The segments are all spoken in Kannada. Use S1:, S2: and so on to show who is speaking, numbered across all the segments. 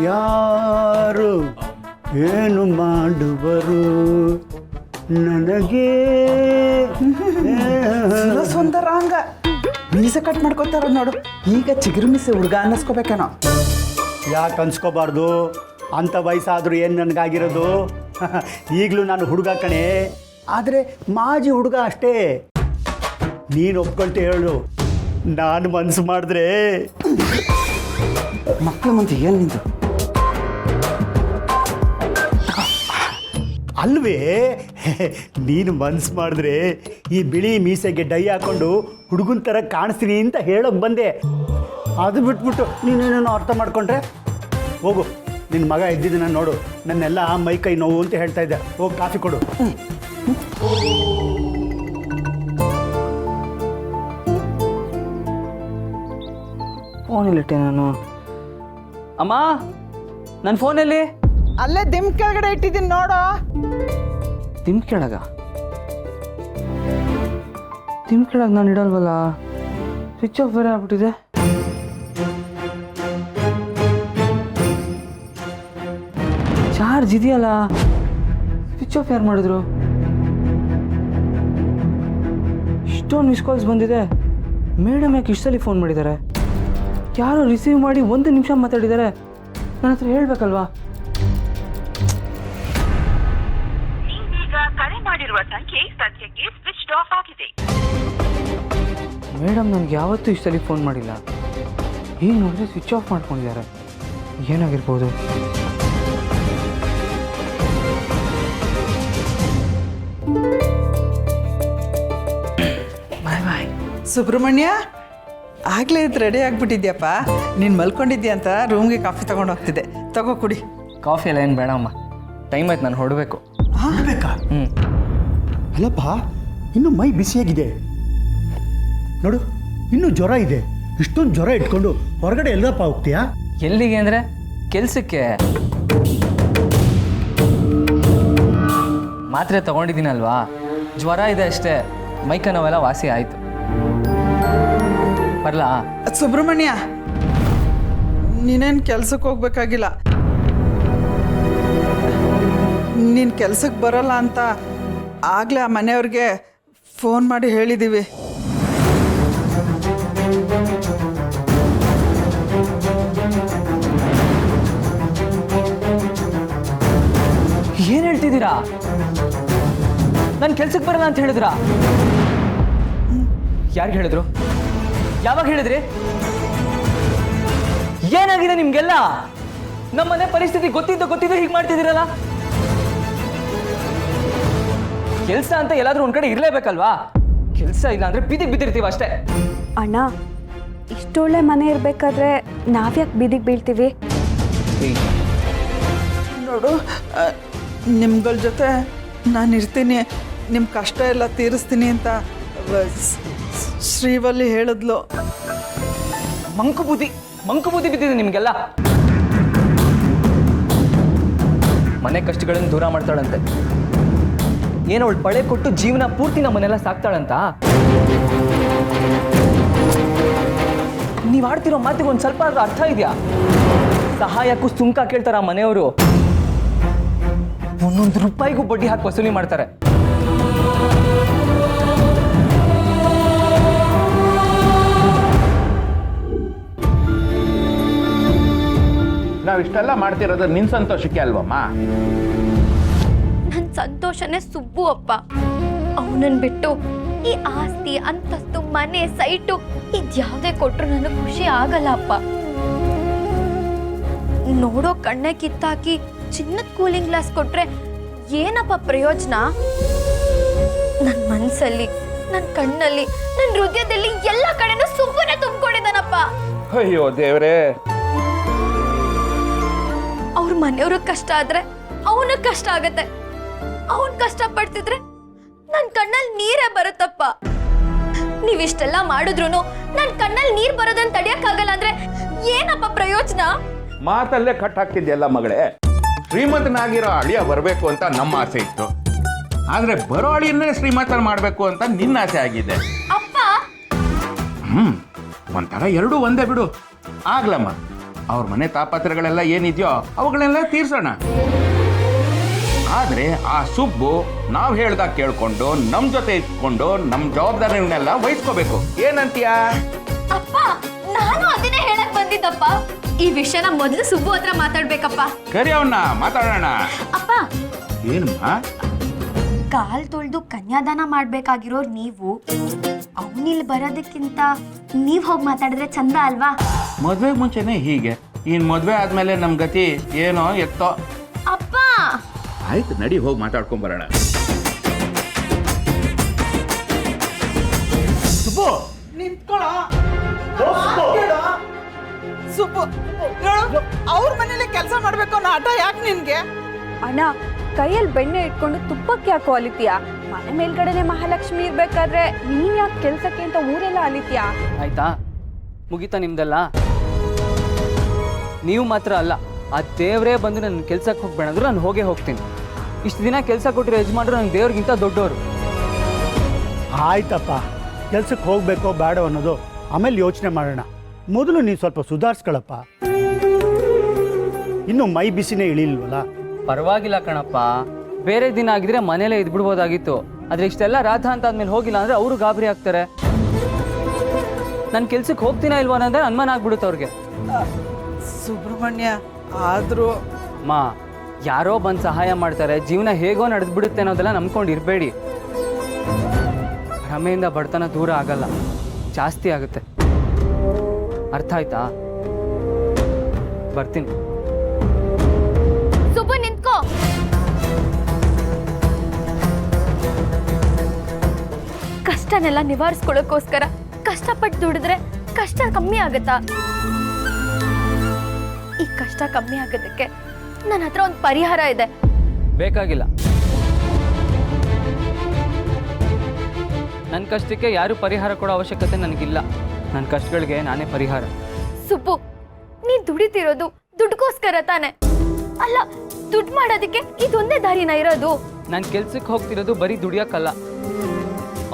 S1: ಯಾರು ಏನು ಮಾಡುವರು ನನಗೆ
S2: ಸುಂದರಾಂಗ ಮೀಸೆ ಕಟ್ ಮಾಡ್ಕೊತಾರ ನೋಡು. ಈಗ ಚಿಗುರು ಮೀಸೆ ಹುಡುಗ ಅನ್ನಿಸ್ಕೋಬೇಕೇನೋ.
S1: ಯಾಕೆ ಅನ್ಸ್ಕೋಬಾರ್ದು? ಅಂಥ ವಯಸ್ಸಾದರೂ ಏನು ನನಗಾಗಿರೋದು? ಈಗಲೂ ನಾನು ಹುಡುಗ ಕಣೆ, ಆದರೆ ಮಾಜಿ ಹುಡುಗ ಅಷ್ಟೇ. ನೀನು ಒಪ್ಕೊಳ್ತೆ ಹೇಳು, ನಾನು ಮನಸ್ಸು ಮಾಡಿದ್ರೆ.
S2: ಮಕ್ಕಳ ಮುಂದೆ ಏನು ನಿಂದು?
S1: ಅಲ್ವೇ, ನೀನು ಮನಸ್ಸು ಮಾಡಿದ್ರೆ ಈ ಬಿಳಿ ಮೀಸೆಗೆ ಡೈ ಹಾಕ್ಕೊಂಡು ಹುಡುಗನ ಥರ ಕಾಣಿಸ್ತೀನಿ ಅಂತ ಹೇಳೋಕೆ ಬಂದೆ. ಅದು ಬಿಟ್ಬಿಟ್ಟು ನೀನೇನೇನೋ ಅರ್ಥ ಮಾಡ್ಕೊಂಡ್ರೆ ಹೋಗು. ನಿನ್ನ ಮಗ ಇದ್ದಿದ್ದನ್ನ ನೋಡು, ನನ್ನೆಲ್ಲ ಮೈ ಕೈ ನೋವು ಅಂತ ಹೇಳ್ತಾ ಇದ್ದೆ. ಹೋಗಿ ಕಾಫಿ ಕೊಡು.
S3: ಫೋನಿಲ್ಲಿಟ್ಟೆ ನಾನು. ಅಮ್ಮ, ನನ್ನ ಫೋನಲ್ಲಿ
S2: ಅಲ್ಲೇ ದಿಮ್ ಕೆಳಗಡೆ ಇಟ್ಟಿದ್ದೀನಿ ನೋಡೋ.
S3: ತಿಮ್ ಕೆಳಗ ನಾನು ಇಡಲ್ವಲ್ಲ. ಸ್ವಿಚ್ ಆಫ್ ಬೇರೆ ಆಗ್ಬಿಟ್ಟಿದೆ. ಚಾರ್ಜ್ ಇದೆಯಲ್ಲ, ಸ್ವಿಚ್ ಆಫ್ ಯಾರು ಮಾಡಿದ್ರು? ಇಷ್ಟೊಂದು ಮಿಸ್ ಕಾಲ್ಸ್ ಬಂದಿದೆ. ಮೇಡಮ್ ಯಾಕೆ ಇಷ್ಟಲ್ಲಿ ಫೋನ್ ಮಾಡಿದ್ದಾರೆ? ಯಾರೋ ರಿಸೀವ್ ಮಾಡಿ 1 ನಿಮಿಷ ಮಾತಾಡಿದ್ದಾರೆ. ನನ್ನ ಹತ್ರ ಹೇಳ್ಬೇಕಲ್ವಾ?
S4: ಕರೆ ಮಾಡಿರುವ ಸಂಖ್ಯೆ ಸದ್ಯಕ್ಕೆ ಸ್ವಿಚ್ ಆಫ್ ಆಗಿದೆ.
S3: ಮೇಡಮ್ ನನಗೆ ಯಾವತ್ತೂ ಇಷ್ಟಲ್ಲಿ ಫೋನ್ ಮಾಡಿಲ್ಲ. ಈಗ ನೋಡಿದ್ರೆ ಸ್ವಿಚ್ ಆಫ್ ಮಾಡ್ಕೊಂಡಿದ್ದಾರೆ. ಏನಾಗಿರ್ಬೋದು? ಬಾಯ್ ಬಾಯ್.
S2: ಸುಬ್ರಹ್ಮಣ್ಯ, ಆಗಲೇ ಇದು ರೆಡಿ ಆಗಿಬಿಟ್ಟಿದ್ಯಪ್ಪ. ನೀನು ಮಲ್ಕೊಂಡಿದ್ಯಾ ಅಂತ ರೂಮ್ಗೆ ಕಾಫಿ ತೊಗೊಂಡು ಹೋಗ್ತಿದ್ದೆ. ತಗೋ ಕುಡಿ.
S3: ಕಾಫಿ ಎಲ್ಲ ಏನು ಬೇಡಮ್ಮ, ಟೈಮ್ ಆಯ್ತು, ನಾನು ಹೊರಡಬೇಕು.
S1: ಬೇಕಾ?
S3: ಹ್ಞೂ.
S1: ಅಲ್ಲಪ್ಪ, ಇನ್ನೂ ಮೈ ಬಿಸಿಯಾಗಿದೆ ನೋಡು. ಇನ್ನೂ ಜ್ವರ ಇದೆ. ಇಷ್ಟೊಂದು ಜ್ವರ ಇಟ್ಕೊಂಡು ಹೊರಗಡೆ ಎಲ್ಲಪ್ಪ ಹೋಗ್ತೀಯಾ?
S3: ಎಲ್ಲಿಗೆ ಅಂದರೆ ಕೆಲಸಕ್ಕೆ. ಮಾತ್ರೆ ತಗೊಂಡಿದ್ದೀನಲ್ವಾ, ಜ್ವರ ಇದೆ ಅಷ್ಟೇ. ಮೈಕ ನೋವೆಲ್ಲ ವಾಸಿ ಆಯಿತು. ಬರಲಾ?
S2: ಸುಬ್ರಹ್ಮಣ್ಯ, ನೀನೇನು ಕೆಲ್ಸಕ್ಕೆ ಹೋಗ್ಬೇಕಾಗಿಲ್ಲ. ನೀನು ಕೆಲ್ಸಕ್ಕೆ ಬರೋಲ್ಲ ಅಂತ ಆಗಲೇ ಆ ಮನೆಯವ್ರಿಗೆ ಫೋನ್ ಮಾಡಿ ಹೇಳಿದ್ದೀವಿ.
S3: ಏನು ಹೇಳ್ತಿದ್ದೀರಾ? ನಾನು ಕೆಲ್ಸಕ್ಕೆ ಬರಲ್ಲ ಅಂತ ಹೇಳಿದ್ರಾ? ಯಾರಿಗೆ ಹೇಳಿದ್ರು? ಯಾವಾಗ ಹೇಳಿದ್ರಿ? ಏನಾಗಿದೆ ನಿಮ್ಗೆಲ್ಲ? ನಮ್ಮನೆ ಪರಿಸ್ಥಿತಿ ಗೊತ್ತಿದ್ದು ಹೀಗೆ ಮಾಡ್ತಿದ್ದೀರಲ್ಲ. ಕೆಲಸ ಅಂತ ಎಲ್ಲಾದ್ರೂ ಒಂದ್ ಕಡೆ ಇರ್ಲೇಬೇಕಲ್ವಾ? ಕೆಲಸ ಇಲ್ಲ ಅಂದ್ರೆ ಬೀದಿಗೆ ಬಿದ್ದಿರ್ತೀವಿ ಅಷ್ಟೇ.
S5: ಅಣ್ಣ, ಇಷ್ಟೊಳ್ಳೆ ಮನೆ ಇರಬೇಕಾದ್ರೆ ನಾವ್ಯಾಕೆ ಬೀದಿಗೆ ಬೀಳ್ತೀವಿ?
S2: ನೋಡು, ನಿಮ್ಗಳ ಜೊತೆ ನಾನು ಇರ್ತೀನಿ, ನಿಮ್ಮ ಕಷ್ಟ ಎಲ್ಲ ತೀರಿಸ್ತೀನಿ ಅಂತ ಶ್ರೀವಲ್ಲಿ ಹೇಳಿದ್ಲು.
S3: ಮಂಕು ಬುದ್ಧಿ ಬಿದ್ದಿದೆ ನಿಮ್ಗೆಲ್ಲ. ಮನೆ ಕಷ್ಟಗಳನ್ನು ದೂರ ಮಾಡ್ತಾಳಂತೆ. ಏನೋ ಅವಳು ಪಳೆ ಕೊಟ್ಟು ಜೀವನ ಪೂರ್ತಿ ನಮ್ಮನ್ನೆಲ್ಲ ಸಾಕ್ತಾಳಂತ. ನೀವ್ ಆಡ್ತಿರೋ ಮಾತಿಗೆ ಒಂದ್ ಸ್ವಲ್ಪ ಆದ್ರೂ ಅರ್ಥ ಇದೆಯಾ? ಸಹಾಯಕ್ಕೂ ಸುಂಕ ಕೇಳ್ತಾರ ಆ ಮನೆಯವರು. 1 ರೂಪಾಯಿಗೂ ಬಡ್ಡಿ ಹಾಕಿ ವಸೂಲಿ ಮಾಡ್ತಾರೆ.
S6: ನಾವಿಷ್ಟೆಲ್ಲ ಮಾಡ್ತಿರೋದು ನಿನ್ ಸಂತೋಷಕ್ಕೆ ಅಲ್ವಮ್ಮ?
S7: ನನ್ನ ಸಂತೋಷನೇ ಸುಬ್ಬು ಅಪ್ಪ. ಅವನನ್ನ ಬಿಟ್ಟು ಈ ಆಸ್ತಿ, ಅಂತಸ್ತು, ಮನೆ, ಸೈಟು ಇದ್ಯಾವುದೇ ಕೊಟ್ರು ನನಗೆ ಖುಷಿ ಆಗಲ್ಲ ಅಪ್ಪ. ನೋಡೋ ಕಣ್ಣೆ ಕಿತ್ತಾಕಿ ಚಿನ್ನದ ಕೂಲಿಂಗ್ ಗ್ಲಾಸ್ ಕೊಟ್ರೆ ಏನಪ್ಪ ಪ್ರಯೋಜನ? ನನ್ನ ಮನಸ್ಸಲ್ಲಿ, ನನ್ನ ಕಣ್ಣಲ್ಲಿ, ನನ್ನ ಹೃದಯದಲ್ಲಿ ಎಲ್ಲ ಕಡೆನೂ ಸುಬ್ಬನೇ ತುಂಬಿಕೊಂಡಿದ್ದಾನಪ್ಪ.
S6: ಅಯ್ಯೋ ದೇವ್ರೇ,
S7: ಅವ್ರ ಮನೆಯವ್ರಿಗೆ ಕಷ್ಟ ಆದ್ರೆ ಅವನಿಗೆ ಕಷ್ಟ ಆಗತ್ತೆ. ಅವನ್ ಕಷ್ಟ ಪಡ್ತಿದ್ರೆ ನನ್ ಕಣ್ಣಲ್ಲಿ ನೀರೇ ಬರುತ್ತಪ್ಪ. ನೀವಿಷ್ಟೆಲ್ಲ ಮಾಡಿದ್ರು ನನ್ ಕಣ್ಣಲ್ಲಿ ನೀರ್ ಬರೋದನ್ನ ತಡಿಯಕ್ಕಾಗಲ್ಲ ಅಂದ್ರೆ ಏನಪ್ಪ ಪ್ರಯೋಜನ?
S6: ಮಾತಲ್ಲೇ ಕಟ್ ಹಾಕ್ತಿದ್ಯಲ್ಲ ಮಗಳೇ. ಶ್ರೀಮಂತನಾಗಿರೋ ಅಳಿಯ ಬರಬೇಕು ಅಂತ ನಮ್ಮ ಆಸೆ ಇತ್ತು, ಆದ್ರೆ ಬರೋ ಅಳಿಯನ್ನೇ ಶ್ರೀಮಂತನ ಮಾಡಬೇಕು ಅಂತ ನಿನ್ನ ಆಸೆ ಆಗಿದೆ.
S7: ಅಪ್ಪ,
S6: ಒಂಥರ ಎರಡೂ ಒಂದೇ ಬಿಡು. ಆಗ್ಲಮ್ಮ, ಅವ್ರ ಮನೆ ತಾಪತ್ರಗಳೆಲ್ಲ ಏನಿದೆಯೋ ಅವುಗಳೆಲ್ಲ ತೀರ್ಸೋಣ. ಆದ್ರೆ ಆ ಸುಬ್ಬು ನಾವು ಹೇಳ್ದಾಗ ಕೇಳ್ಕೊಂಡು ನಮ್ಮ ಜೊತೆ ಇಟ್ಕೊಂಡು ನಮ್ಮ ಜವಾಬ್ದಾರಿಗಳನ್ನೆಲ್ಲ ವಹಿಸ್ಕೋಬೇಕು. ಏನಂತೀಯ?
S7: ಅಪ್ಪ ನಾನು ಅದನ್ನೇ ಹೇಳಕ್ ಬಂದಿದ್ದಪ್ಪ. ಈ ವಿಷಯನ ಮೊದಲು ಸುಬ್ಬು ಹತ್ರ ಮಾತಾಡ್ಬೇಕಪ್ಪ.
S6: ಕರಿ ಅವನ್ನ ಮಾತಾಡೋಣ.
S7: ಅಪ್ಪ,
S6: ಏನಮ್ಮ?
S7: ಕಾಲ್ ತೊಳ್ದು ಕನ್ಯಾದಾನ ಮಾಡ್ಬೇಕಾಗಿರೋರು ನೀವು, ಅವನಿಲ್ ಬರೋದಕ್ಕಿಂತ ನೀವ್ ಹೋಗಿ ಮಾತಾಡಿದ್ರೆ ಚಂದ ಅಲ್ವಾ?
S6: ಮದ್ವೆ ಮುಂಚೆನೆ ಹೀಗೆ, ಇನ್ ಮದ್ವೆ ಆದ್ಮೇಲೆ ನಮ್ ಗತಿ ಏನೋ ಎತ್ತೋ.
S7: ಅಪ್ಪ
S6: ಆಯ್ತು, ನಡಿ ಹೋಗಿ ಮಾತಾಡ್ಕೊಂಡ್ ಬರೋಣ.
S1: ಸುಬ್ಬು
S2: ನಿಂತ್ಕೊಳ್ಳೋ. ಸುಬ್ಬು ನೋಡು, ಅವ್ರ ಮನೇಲಿ ಕೆಲಸ ಮಾಡ್ಬೇಕು ಅನ್ನೋ ಆಟ ಯಾಕೆ ನಿನ್ಗೆ?
S5: ಅಣ್ಣ, ಕೈಯಲ್ಲಿ ಬೆಣ್ಣೆ ಇಟ್ಕೊಂಡು ತುಪ್ಪಕ್ಕೆ ಯಾಕೋ ಅಲಿತೀಯ? ಮನೆ ಮೇಲ್ಗಡೆನೆ ಮಹಾಲಕ್ಷ್ಮಿ ಇರ್ಬೇಕಾದ್ರೆ ನೀನ್ ಯಾಕೆ ಕೆಲ್ಸಕ್ಕೆ ಅಂತ ಊರೆಲ್ಲ ಅಲಿತೀಯ?
S3: ಆಯ್ತಾ, ಮುಗೀತಾ ನಿಮ್ದೆಲ್ಲ? ನೀವು ಮಾತ್ರ ಅಲ್ಲ, ಆ ದೇವರೇ ಬಂದು ನನ್ನ ಕೆಲ್ಸಕ್ಕೆ ಹೋಗ್ಬೇಡ ಅಂದ್ರು ನಾನು ಹೋಗೇ ಹೋಗ್ತೀನಿ. ಇಷ್ಟು ದಿನ ಕೆಲಸ ಕೊಟ್ಟಿರೋ ಯಜಮಾನ್ರು ನನ್ನ ದೇವ್ರಿಗಿಂತ ದೊಡ್ಡವರು.
S1: ಆಯ್ತಪ್ಪ, ಕೆಲ್ಸಕ್ಕೆ ಹೋಗ್ಬೇಕೋ ಬೇಡ ಅನ್ನೋದು ಆಮೇಲೆ ಯೋಚನೆ ಮಾಡೋಣ. ಮೊದಲು ನೀನು ಸ್ವಲ್ಪ ಸುಧಾರಿಸ್ಕೊಳಪ್ಪ. ಇನ್ನು ಮೈ ಬಿಸಿನೇ ಇಳಿಲ್ವಲ್ಲ.
S3: ಪರವಾಗಿಲ್ಲ ಕಣಪ್ಪ, ಬೇರೆ ದಿನ ಆಗಿದ್ರೆ ಮನೇಲೇ ಇದ್ಬಿಡ್ಬೋದಾಗಿತ್ತು. ಆದ್ರೆ ಇಷ್ಟೆಲ್ಲ ರಾಧ ಅಂತ ಆದ್ಮೇಲೆ ಹೋಗಿಲ್ಲ ಅಂದ್ರೆ ಅವರು ಗಾಬರಿ ಆಗ್ತಾರೆ. ನಾನು ಕೆಲ್ಸಕ್ಕೆ ಹೋಗ್ತೀನಾ ಇಲ್ವಾ ಅನ್ನೋದೇ ಅನುಮಾನ ಆಗ್ಬಿಡುತ್ತೆ ಅವ್ರಿಗೆ.
S2: ಸುಬ್ರಹ್ಮಣ್ಯ, ಆದ್ರೂ
S3: ಮಾ, ಯಾರೋ ಬಂದು ಸಹಾಯ ಮಾಡ್ತಾರೆ, ಜೀವನ ಹೇಗೋ ನಡೆದ್ಬಿಡುತ್ತೆ ಅನ್ನೋದೆಲ್ಲ ನಂಬ್ಕೊಂಡು ಇರಬೇಡಿ. ಭ್ರಮೆಯಿಂದ ಬಡತನ ದೂರ ಆಗಲ್ಲ, ಜಾಸ್ತಿ ಆಗುತ್ತೆ. ಅರ್ಥ ಆಯ್ತಾ? ಬರ್ತೀನಿ.
S7: ಸುಬ್ಬು ನಿಂತ್ಕೋ. ಕಷ್ಟನೆಲ್ಲ ನಿವಾರಿಸ್ಕೊಳ್ಳೋಕೋಸ್ಕರ ಕಷ್ಟಪಟ್ಟು ದುಡಿದ್ರೆ ಕಷ್ಟ ಕಮ್ಮಿ ಆಗತ್ತಾ? ಈ ಕಷ್ಟ ಕಮ್ಮಿ ಆಗೋದಕ್ಕೆ ನನ್ನ ಹತ್ರ ಒಂದು ಪರಿಹಾರ ಇದೆ.
S3: ಬೇಕಾಗಿಲ್ಲ. ನನ್ನ ಕಷ್ಟಕ್ಕೆ ಯಾರು ಪರಿಹಾರ ಕೊಡೋ ಅವಶ್ಯಕತೆ ನನಗಿಲ್ಲ. ನನ್ನ ಕಷ್ಟಗಳಿಗೆ ನಾನೇ ಪರಿಹಾರ.
S7: ಸುಬ್ಬು, ನೀನ್ ದುಡಿತಿರೋದು ದುಡ್ಗೋಸ್ಕರ ತಾನೆ? ಅಲ್ಲ, ದುಡ್ಡು ಮಾಡೋದಕ್ಕೆ ಇದೊಂದೇ ದಾರಿನ ಇರೋದು?
S3: ನಾನು ಕೆಲ್ಸಕ್ಕೆ ಹೋಗ್ತಿರೋದು ಬರೀ ದುಡಿಯೋಕ್ಕಲ್ಲ,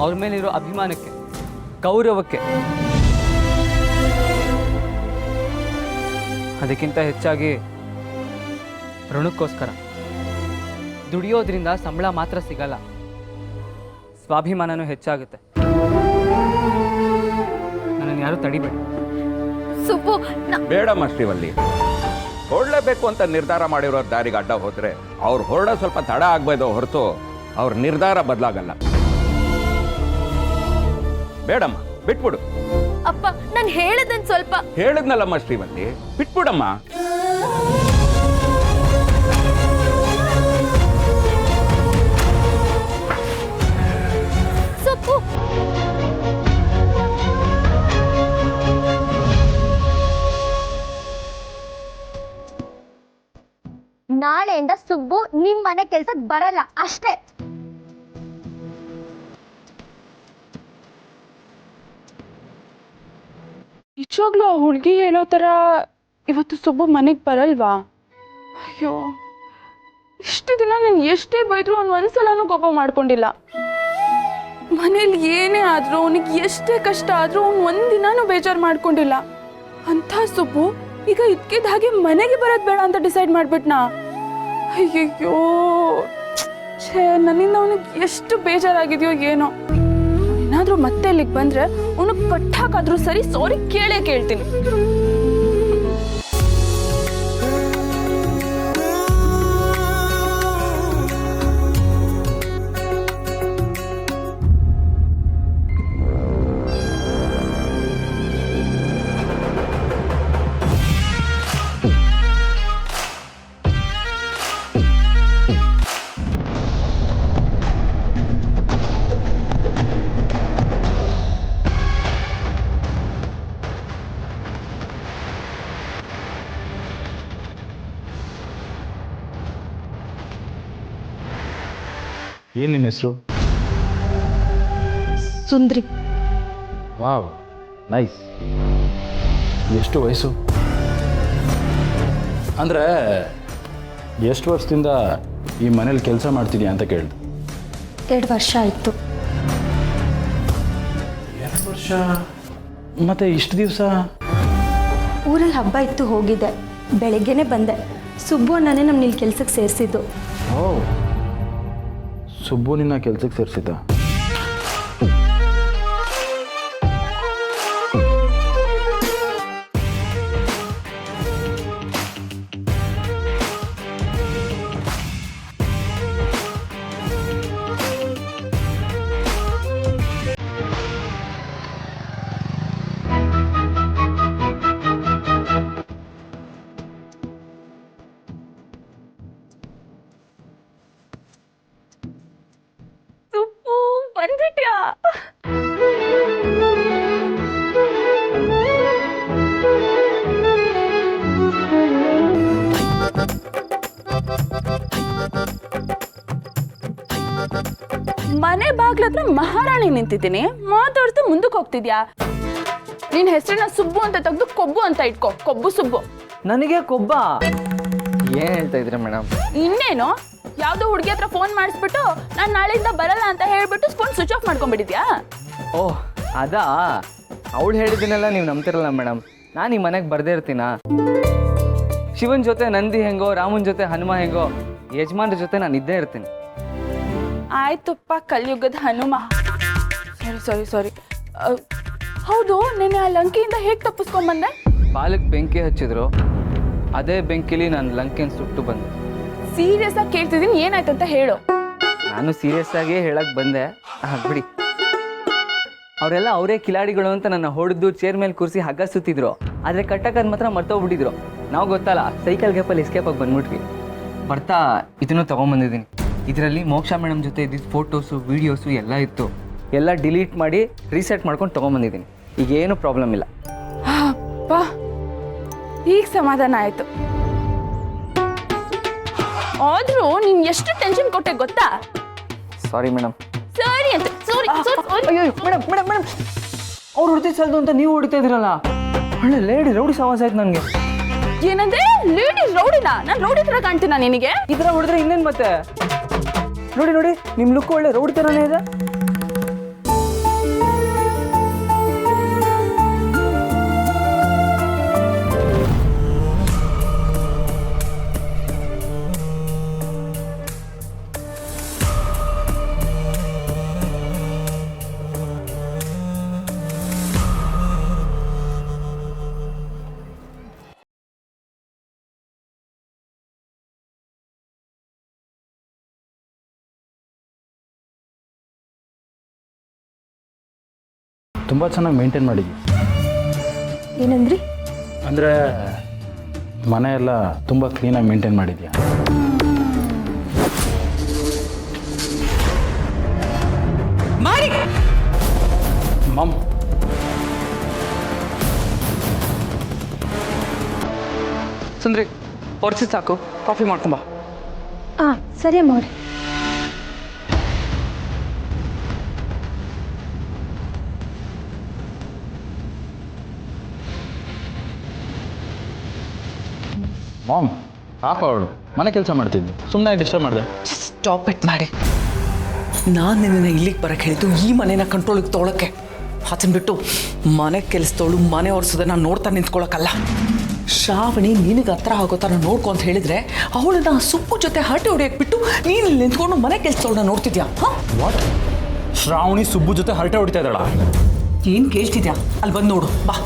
S3: ಅವ್ರ ಮೇಲಿರೋ ಅಭಿಮಾನಕ್ಕೆ, ಗೌರವಕ್ಕೆ. ಅದಕ್ಕಿಂತ ಹೆಚ್ಚಾಗಿ ಋಣಕ್ಕೋಸ್ಕರ. ದುಡಿಯೋದ್ರಿಂದ ಸಂಬಳ ಮಾತ್ರ ಸಿಗಲ್ಲ, ಸ್ವಾಭಿಮಾನನೂ ಹೆಚ್ಚಾಗುತ್ತೆ. ನನ್ನನ್ನು ಯಾರು ತಡಿಬೇಡಿ.
S7: ಸುಬ್ಬು,
S6: ಬೇಡಮ್ಮ ಶ್ರೀವಲ್ಲಿ, ಹೊರಡಲೇಬೇಕು ಅಂತ ನಿರ್ಧಾರ ಮಾಡಿರೋ ದಾರಿಗೆ ಅಡ್ಡ ಹೋದ್ರೆ ಅವ್ರು ಹೊರಡೋ ಸ್ವಲ್ಪ ತಡ ಆಗ್ಬೋದು ಹೊರತು ಅವ್ರ ನಿರ್ಧಾರ ಬದಲಾಗಲ್ಲ. ಬೇಡಮ್ಮ, ಬಿಟ್ಬಿಡು.
S7: ಅಪ್ಪ, ನಾನು ಹೇಳದನ್ ಸ್ವಲ್ಪ.
S6: ಹೇಳಿದ್ನಲ್ಲಮ್ಮ ಶ್ರೀವಲ್ಲಿ, ಬಿಟ್ಬಿಡಮ್ಮ.
S7: ಸುಬ್ಬು, ನಾಳೆಯಿಂದ ಸುಬ್ಬು ನಿಮ್ ಮನೆ ಕೆಲ್ಸಕ್ಕೆ ಬರಲ್ಲ ಅಷ್ಟೇ.
S8: ನಿಜವಾಗ್ಲೂ ಆ ಹುಡುಗಿ ಹೇಳೋ ಥರ ಇವತ್ತು ಸುಬ್ಬು ಮನೆಗೆ ಬರಲ್ವಾ? ಅಯ್ಯೋ, ಇಷ್ಟು ದಿನ ನಾನು ಎಷ್ಟೇ ಬೈದ್ರು ಅವ್ನು ಒಂದ್ಸಲನೂ ಕೋಪ ಮಾಡ್ಕೊಂಡಿಲ್ಲ. ಮನೇಲಿ ಏನೇ ಆದರೂ ಅವನಿಗೆ ಎಷ್ಟೇ ಕಷ್ಟ ಆದರೂ ಅವ್ನು ಒಂದಿನಾನು ಬೇಜಾರು ಮಾಡ್ಕೊಂಡಿಲ್ಲ. ಅಂಥ ಸುಬ್ಬು ಈಗ ಇದ್ಕಿದ್ದ ಹಾಗೆ ಮನೆಗೆ ಬರೋದು ಬೇಡ ಅಂತ ಡಿಸೈಡ್ ಮಾಡ್ಬಿಟ್ನಾ? ಅಯ್ಯಯ್ಯೋ, ಛೇ, ನನ್ನಿಂದ ಅವನಿಗೆ ಎಷ್ಟು ಬೇಜಾರಾಗಿದೆಯೋ ಏನೋ. ಏನಾದರೂ ಮತ್ತೆ ಇಲ್ಲಿಗೆ ಬಂದರೆ ಅವನು ಕಟ್ಟಾಕಾದ್ರೂ ಸರಿ ಸಾರಿ ಕೇಳೇ ಕೇಳ್ತೀನಿ.
S9: ಏನು ನಿನ್ನ ಹೆಸರು?
S8: ಸುಂದ್ರಿ.
S9: Wow, nice. ಎಷ್ಟು ವಯಸ್ಸು? ಅಂದರೆ ಎಷ್ಟು ವರ್ಷದಿಂದ ಈ ಮನೇಲಿ ಕೆಲಸ ಮಾಡ್ತಿದ್ಯಾ ಅಂತ ಕೇಳಿದೆ.
S7: 2 ವರ್ಷ ಆಯಿತು.
S9: 2 ವರ್ಷ? ಮತ್ತೆ ಇಷ್ಟು ದಿವಸ
S7: ಊರಲ್ಲಿ ಹಬ್ಬ ಇತ್ತು ಹೋಗಿದ್ದೆ, ಬೆಳಗ್ಗೆನೆ ಬಂದೆ. ಸುಬ್ಬು ಅಣ್ಣನೇ ನಮ್ಮನ್ನ ಇಲ್ಲಿ ಕೆಲ್ಸಕ್ಕೆ ಸೇರಿಸಿದ್ದು.
S9: ಓ, ಸುಬ್ಬು ನಿನ್ನ ಕೆಲ್ಸಕ್ಕೆ ಸೇರಿಸಿದ್ದ?
S8: ಸುಬ್ಬು ಬಂದ್ಬಿಟ್ಯಾ? ಮನೆ ಬಾಗ್ಲ ಹತ್ರ ಮಹಾರಾಣಿ ನಿಂತಿದ್ದೀನಿ, ಮಾತಾಡ್ತಾ ಮುಂದಕ್ಕೆ ಹೋಗ್ತಿದ್ಯಾ? ನಿನ್ ಹೆಸರನ್ನ ಸುಬ್ಬು ಅಂತ ತೆಗೆದು ಕೊಬ್ಬು ಅಂತ ಇಟ್ಕೋ, ಕೊಬ್ಬು ಸುಬ್ಬು.
S3: ನನಗೆ ಕೊಬ್ಬ? ಏನ್ ಹೇಳ್ತಾ ಇದ್ರಿ ಮೇಡಮ್?
S8: ಇನ್ನೇನು, ಯಾವ್ದೋ ಹುಡುಗಿ ಹತ್ರ ಫೋನ್ ಮಾಡಿಸ್ಬಿಟ್ಟು ನಾನು ನಾಳೆಯಿಂದ ಬರಲ್ಲ ಅಂತ ಹೇಳ್ಬಿಟ್ಟು ಫೋನ್ ಸ್ವಿಚ್ ಆಫ್ ಮಾಡ್ಕೊಂಡ್ಬಿಟ್ಟಿದ್ಯಾ?
S3: ಓಹ್ ಅದಾ, ಅವಳು ಹೇಳಿದಿನೆಲ್ಲ ನೀವು ನಂಬ್ತಿರಲ್ಲ ಮೇಡಮ್. ನಾನು ಈ ಮನೆಗೆ ಬರ್ದೇ ಇರ್ತೀನ? ಶಿವನ್ ಜೊತೆ ನಂದಿ ಹೆಂಗೋ, ರಾಮನ್ ಜೊತೆ ಹನುಮ ಹೆಂಗೋ, ಯಜಮಾನ್ರ ಜೊತೆ ನಾನು ಇದ್ದೇ ಇರ್ತೀನಿ.
S8: ಆಯ್ತಪ್ಪ, ಕಲಿಯುಗದ ಹನುಮ. ಸಾರಿ. ಹೌದು, ನೆನ್ನೆ ಆ ಲಂಕೆಯಿಂದ ಹೇಗೆ ತಪ್ಪಿಸ್ಕೊಂಡ್ಬಂದೆ?
S3: ಪಾಲಕ್ ಬೆಂಕಿ ಹಚ್ಚಿದ್ರು, ಅದೇ ಬೆಂಕಿಲಿ ನಾನು ಲಂಕೆನ ಸುಟ್ಟು ಬಂದೆ.
S8: ಸೀರಿಯಸ್ ಆಗಿ ಕೇಳ್ತಿದ್ದೀನಿ, ಏನಾಯ್ತಂತ ಹೇಳು.
S3: ನಾನು ಸೀರಿಯಸ್ ಆಗಿ ಹೇಳಕ್ ಬಂದೆ, ಬಿಡಿ. ಅವರೆಲ್ಲ ಅವರೇ ಕಿಲಾಡಿಗಳು ಅಂತ ನನ್ನ ಹೊಡೆದು ಚೇರ್ ಮೇಲೆ ಕೂರಿಸಿ ಹಗ್ಗ ಸುತ್ತಿದ್ರು. ಆದರೆ ಕಟ್ಟಕ್ಕದ್ ಮಾತ್ರ ಮರ್ತೋಗ್ಬಿಟ್ಟಿದ್ರು. ನಾವು ಗೊತ್ತಲ್ಲ, ಸೈಕಲ್ ಗ್ಯಾಪಲ್ಲಿ ಎಸ್ಕೇಪ್ ಆಗಿ ಬಂದ್ಬಿಟ್ವಿ. ಬರ್ತಾ ಇದನ್ನು ತೊಗೊಂಬಂದಿದ್ದೀನಿ. ಇದರಲ್ಲಿ ಮೋಕ್ಷ ಮೇಡಮ್ ಜೊತೆ ಇದ್ದಿದ್ದು ಫೋಟೋಸು, ವೀಡಿಯೋಸು ಎಲ್ಲ ಇತ್ತು. ಎಲ್ಲ ಡಿಲೀಟ್ ಮಾಡಿ ರೀಸೆಟ್ ಮಾಡ್ಕೊಂಡು ತೊಗೊಂಬಂದಿದ್ದೀನಿ. ಈಗ ಏನು ಪ್ರಾಬ್ಲಮ್ ಇಲ್ಲ.
S8: ಅಪ್ಪ, ಈಗ ಸಮಾಧಾನ ಆಯ್ತು. ಆದ್ರೂ ನೀನ್ ಎಷ್ಟು ಟೆನ್ಷನ್ ಕೊಟ್ಟೆ ಗೊತ್ತಾ?
S3: Sorry madam.
S8: ಸರಿ ಅಂತ ಸಾರಿ.
S3: ಅಯ್ಯೋ ಮೇಡಮ್, ಅವ್ರು ಹೊಡಿತಿದ್ದು ಸಲ್ದು ಅಂತ ನೀವು ಹೊಡಿತಾ ಇದ್ರಲ್ಲ. ಒಳ್ಳೆ ಲೇಡಿ ರೌಡಿ ಸವಾಸ ಆಯ್ತು ನನಗೆ.
S8: ಏನಂದ್ರೆ ಲೇಡಿ ರೌಡಿನ? ನಾನು ರೌಡಿ ತರ ಕಾಣ್ತೀನ ನಿನಗೆ?
S3: ಈ ಥರ ಹೊಡೆದ್ರೆ ಇನ್ನೇನು ಮತ್ತೆ? ನೋಡಿ ನಿಮ್ಮ ಲುಕ್ ಒಳ್ಳೆ ರೌಡಿ ಥರನೇ ಇದೆ.
S9: ತುಂಬ ಚೆನ್ನಾಗಿ ಮೇಂಟೈನ್ ಮಾಡಿದ್ವಿ.
S7: ಏನಂದ್ರಿ?
S9: ಅಂದರೆ ಮನೆ ಎಲ್ಲ ತುಂಬ ಕ್ಲೀನಾಗಿ ಮೇಂಟೈನ್ ಮಾಡಿದ್ಯಾ?
S2: ಮಾಡಿ
S9: ಮಮ್,
S2: ಸುಂದ್ರಿ, ಹೊರ್ಸಿ ಸಾಕು, ಕಾಫಿ ಮಾಡ್ಕೊಂಬ.
S7: ಸರಿ ಅಮ್ಮವ್ರೆ.
S9: ಮಾಮ್, ಪಾಪ ಅವಳು ಮನೆ ಕೆಲಸ ಮಾಡ್ತಿದ್ವಿ, ಸುಮ್ಮನೆ ಡಿಸ್ಟರ್ಬ್ ಮಾಡಿದೆ.
S2: ಸ್ಟಾಪ್ ಇಟ್ ಮಾಡಿ. ನಾನು ನಿನ್ನ ಇಲ್ಲಿಗೆ ಬರೋಕ್ಕೆ ಹೇಳಿದ್ದು ಈ ಮನೇನ ಕಂಟ್ರೋಲಿಗೆ ತೊಗೊಳಕ್ಕೆ. ಅದನ್ನ ಬಿಟ್ಟು ಮನೆ ಕೆಲಸದವಳು ಮನೆ ಒರೆಸೋದನ್ನ ನೋಡ್ತಾ ನಿಂತ್ಕೊಳ್ಳೋಕ್ಕಲ್ಲ. ಶ್ರಾವಣಿ ನಿನಗೆ ಹತ್ರ ಆಗೋ ಥರ ನೋಡ್ಕೊ ಅಂತ ಹೇಳಿದ್ರೆ ಅವಳನ್ನ ಸುಪ್ಪು ಜೊತೆ ಹರಟೆ ಹೊಡೆಯಕ್ಕೆ ಬಿಟ್ಟು ನೀನು ಇಲ್ಲಿ ನಿಂತ್ಕೊಂಡು ಮನೆ ಕೆಲಸದವಳನ್ನ ನೋಡ್ತಿದ್ಯಾ?
S9: ವಾಟ್? ಶ್ರಾವಣಿ ಸುಬ್ಬು ಜೊತೆ ಹರಟೆ ಹೊಡಿತಾ ಇದ್ದಾಳ?
S2: ಏನು ಕೇಳ್ತಿದ್ಯಾ? ಅಲ್ಲಿ ಬಂದು ನೋಡು ಬಾ.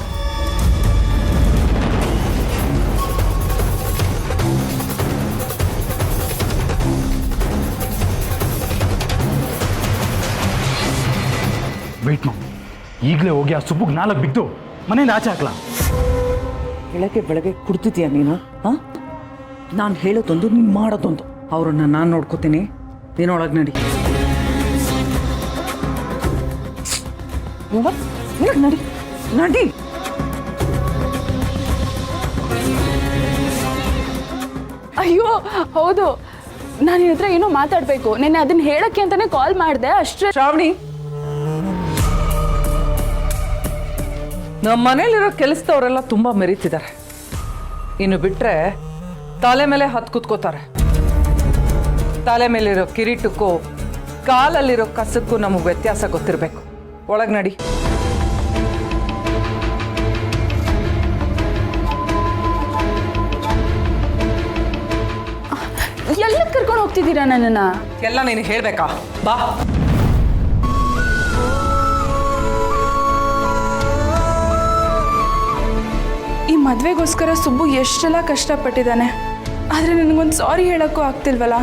S9: ವೆಯ್ಟ್ ಮಾಮ್, ಈಗಲೇ ಹೋಗಿ ಆ ಸುಬ್ಬುಗೆ 4 ಬಿದ್ದು ಮನೆಯಿಂದ ಆಚೆ ಹಾಕ್ಲಾ?
S2: ಬೆಳಗ್ಗೆ ಕುಡ್ತಿದ್ಯಾ ನೀನು? ಹಾಂ, ನಾನು ಹೇಳೋದೊಂದು ನೀನು ಮಾಡೋದೊಂದು. ಅವ್ರನ್ನ ನಾನು ನೋಡ್ಕೋತೀನಿ, ನೀನೊಳಗೆ ನಡಿ. ನಡಿ ನಡಿ.
S8: ಅಯ್ಯೋ ಹೌದು, ನಾನು ನಿನ್ನ ಹತ್ರ ಏನೋ ಮಾತಾಡಬೇಕು. ನೆನ್ನೆ ಅದನ್ನ ಹೇಳಕ್ಕೆ ಅಂತಾನೆ ಕಾಲ್ ಮಾಡಿದೆ ಅಷ್ಟೇ.
S2: ಶ್ರಾವಣಿ, ನಮ್ಮ ಮನೇಲಿರೋ ಕೆಲಸದವರೆಲ್ಲ ತುಂಬ ಮೆರೀತಿದ್ದಾರೆ. ಇನ್ನು ಬಿಟ್ಟರೆ ತಲೆ ಮೇಲೆ ಹತ್ತು ಕೂತ್ಕೋತಾರೆ. ತಲೆ ಮೇಲಿರೋ ಕಿರೀಟಕ್ಕೂ ಕಾಲಲ್ಲಿರೋ ಕಸಕ್ಕೂ ನಮಗೆ ವ್ಯತ್ಯಾಸ ಗೊತ್ತಿರಬೇಕು. ಒಳಗೆ ನಡಿ.
S8: ಎಷ್ಟೊತ್ತು ಕರ್ಕೊಂಡು ಹೋಗ್ತಿದ್ದೀರಾ ನನ್ನನ್ನು?
S2: ಎಲ್ಲ ನೀನು ಹೇಳ್ಬೇಕಾ? ಬಾ.
S8: ಈ ಮದುವೆಗೋಸ್ಕರ ಸುಬ್ಬು ಎಷ್ಟೆಲ್ಲ ಕಷ್ಟಪಟ್ಟಿದ್ದಾನೆ, ಆದರೆ ನನಗೊಂದು ಸಾರಿ ಹೇಳೋಕ್ಕೂ ಆಗ್ತಿಲ್ವಲ್ಲ.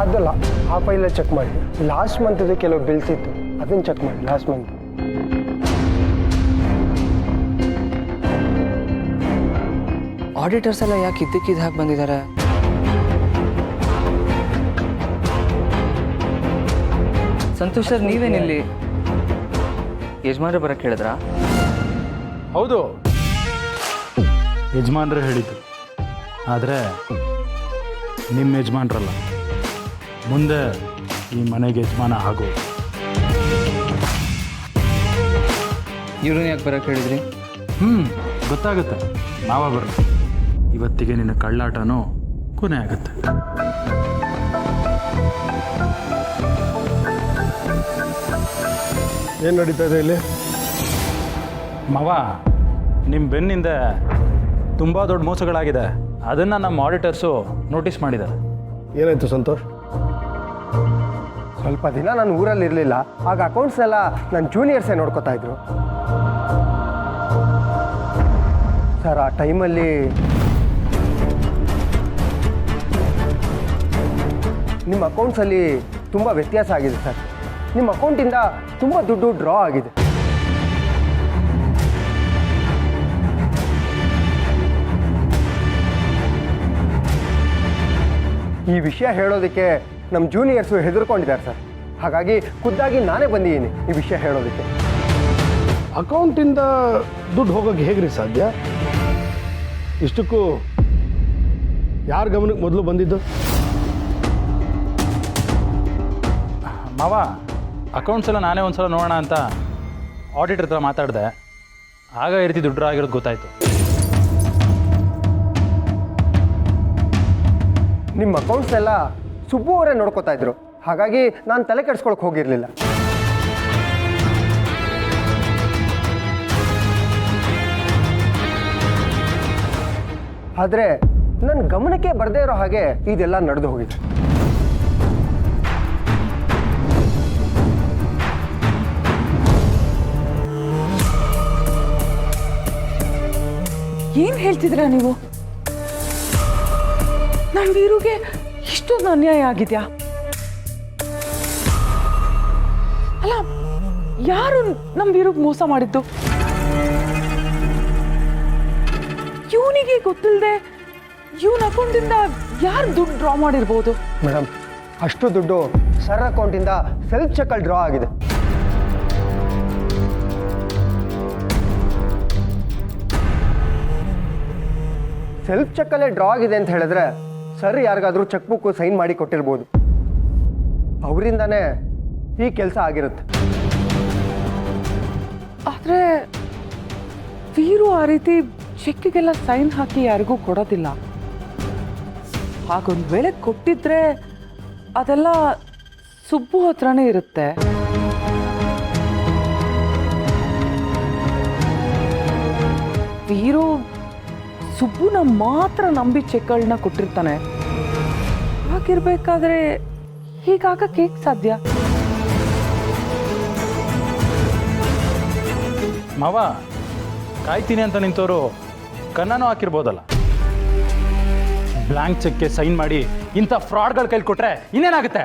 S10: ಅದಲ್ಲ, ಆ ಫೈಲ ಚೆಕ್ ಮಾಡಿ. ಲಾಸ್ಟ್ ಮಂತ್ದು ಕೆಲವು ಬಿಲ್ಸ್ ಇತ್ತು, ಅದನ್ನು ಚೆಕ್ ಮಾಡಿ. ಲಾಸ್ಟ್ ಮಂತ್
S3: ಆಡಿಟರ್ಸ್ ಎಲ್ಲ ಯಾಕೆ ಇದ್ದಕ್ಕಿದ್ದ ಹಾಗೆ ಬಂದಿದ್ದಾರೆ? ಸಂತೋಷ್ ಸರ್, ನೀವೇನಿಲ್ಲಿ? ಯಜಮಾನ್ರೆ ಬರಕ್ಕೆ ಹೇಳಿದ್ರಾ?
S9: ಹೌದು, ಯಜಮಾನ್ರು ಹೇಳಿದ್ದು. ಆದರೆ ನಿಮ್ಮ ಯಜಮಾನ್ರಲ್ಲ, ಮುಂದೆ ಈ ಮನೆಗೆ ಯಜಮಾನ ಆಗೋ.
S3: ಇವ್ರನ್ನ ಯಾಕೆ ಬರಕ್ಕೆ ಹೇಳಿದ್ರಿ?
S9: ಗೊತ್ತಾಗುತ್ತೆ, ನಾವ ಬರೋದು. ಇವತ್ತಿಗೆ ನಿನ್ನ ಕಳ್ಳಾಟನೂ ಕೊನೆ ಆಗುತ್ತೆ.
S10: ಏನು ನಡೀತಾ ಇದೆ ಇಲ್ಲಿ?
S9: ಮಾವ, ನಿಮ್ಮ ಬೆನ್ನಿಂದ ತುಂಬ ದೊಡ್ಡ ಮೋಸಗಳಾಗಿದೆ. ಅದನ್ನು ನಮ್ಮ ಆಡಿಟರ್ಸು ನೋಟಿಸ್ ಮಾಡಿದ್ದಾರೆ.
S10: ಏನಾಯ್ತು ಸಂತೋಷ್? ಸ್ವಲ್ಪ ದಿನ ನಾನು ಊರಲ್ಲಿ ಇರಲಿಲ್ಲ, ಆಗ ಅಕೌಂಟ್ಸ್ ಎಲ್ಲ ನನ್ನ ಜೂನಿಯರ್ಸೇ ನೋಡ್ಕೋತಾ ಇದ್ರು ಸರ್. ಆ ಟೈಮಲ್ಲಿ ನಿಮ್ಮ ಅಕೌಂಟ್ಸಲ್ಲಿ ತುಂಬ ವ್ಯತ್ಯಾಸ ಆಗಿದೆ ಸರ್. ನಿಮ್ಮ ಅಕೌಂಟಿಂದ ತುಂಬ ದುಡ್ಡು ಡ್ರಾ ಆಗಿದೆ. ಈ ವಿಷಯ ಹೇಳೋದಕ್ಕೆ ನಮ್ಮ ಜೂನಿಯರ್ಸು ಹೆದರ್ಕೊಂಡಿದ್ದಾರೆ ಸರ್. ಹಾಗಾಗಿ ಖುದ್ದಾಗಿ ನಾನೇ ಬಂದಿದ್ದೀನಿ ಈ ವಿಷಯ ಹೇಳೋದಕ್ಕೆ.
S11: ಅಕೌಂಟಿಂದ ದುಡ್ಡು ಹೋಗೋಕ್ಕೆ ಹೇಗ್ರಿ ಸಾಧ್ಯ? ಇಷ್ಟಕ್ಕೂ ಯಾರ ಗಮನಕ್ಕೆ ಮೊದಲು ಬಂದಿದ್ದು?
S9: ಮಾವ, ಅಕೌಂಟ್ಸ್ ಎಲ್ಲ ನಾನೇ ಒಂದು ಸಲ ನೋಡೋಣ ಅಂತ ಆಡಿಟರ್ ಹತ್ರ ಮಾತಾಡಿದೆ. ಆಗ ಈ ರೀತಿ ದುಡ್ಡು ಆಗಿರೋದು ಗೊತ್ತಾಯಿತು.
S10: ನಿಮ್ಮ ಅಕೌಂಟ್ಸ್ ಎಲ್ಲ ಸುಬ್ಬು ಅವರೇ ನೋಡ್ಕೋತಾ ಇದ್ರು. ಹಾಗಾಗಿ ನಾನು ತಲೆ ಕೆಡಿಸ್ಕೊಳಕ್ಕೆ ಹೋಗಿರಲಿಲ್ಲ. ಆದರೆ ನನ್ನ ಗಮನಕ್ಕೆ ಬರದೇ ಇರೋ ಹಾಗೆ ಇದೆಲ್ಲ ನಡೆದು ಹೋಗಿದೆ.
S8: ಏನು ಹೇಳ್ತಿದ್ದೀರಾ ನೀವು? ನನ್ನ ವೀರುಗೆ ಇಷ್ಟೊಂದು ಅನ್ಯಾಯ ಆಗಿದೆಯಾ? ಅಲ್ಲ, ಯಾರು ನಮ್ಮ ವೀರುಗೆ ಮೋಸ ಮಾಡಿದ್ದು? ಇವನಿಗೆ ಗೊತ್ತಿಲ್ಲದೆ ಇವನ ಅಕೌಂಟಿಂದ ಯಾರು ದುಡ್ಡು ಡ್ರಾ ಮಾಡಿರ್ಬೋದು?
S10: ಮೇಡಮ್, ಅಷ್ಟು ದುಡ್ಡು ಸರ್ ಅಕೌಂಟಿಂದ ಸೆಲ್ಫ್ ಚೆಕಲ್ಲಿ ಡ್ರಾ ಆಗಿದೆ. ಸೆಲ್ಫ್ ಚೆಕ್ಕಲ್ಲೇ ಡ್ರಾ ಆಗಿದೆ ಅಂತ ಹೇಳಿದ್ರೆ ಸರ್ ಯಾರಿಗಾದ್ರೂ ಚೆಕ್ ಬುಕ್ ಸೈನ್ ಮಾಡಿ ಕೊಟ್ಟಿರ್ಬೋದು. ಅವರಿಂದಾನೇ ಈ ಕೆಲಸ ಆಗಿರುತ್ತೆ.
S8: ಆದರೆ ವೀರು ಆ ರೀತಿ ಚೆಕ್ಗೆಲ್ಲ ಸೈನ್ ಹಾಕಿ ಯಾರಿಗೂ ಕೊಡೋದಿಲ್ಲ. ಹಾಗೊಂದು ವೇಳೆ ಕೊಟ್ಟಿದ್ರೆ ಅದೆಲ್ಲ ಸುಬ್ಬು ಹತ್ರನೇ ಇರುತ್ತೆ. ವೀರು ಸುಬ್ಬುನ ಮಾತ್ರ ನಂಬಿ ಚೆಕ್ಗಳನ್ನ ಕೊಟ್ಟಿರ್ತಾನೆ. ಹಾಗಿರ್ಬೇಕಾದ್ರೆ ಹೀಗಾಗಕ್ಕೆ ಹೇಗೆ ಸಾಧ್ಯ?
S9: ಮಾವ, ಕಾಯ್ತೀನಿ ಅಂತ ನಿಂತವರು ಕನ್ನನೂ ಹಾಕಿರ್ಬೋದಲ್ಲ. ಬ್ಲ್ಯಾಂಕ್ ಚೆಕ್ಗೆ ಸೈನ್ ಮಾಡಿ ಇಂಥ ಫ್ರಾಡ್ಗಳ ಕೈಲಿ ಕೊಟ್ರೆ ಇನ್ನೇನಾಗುತ್ತೆ?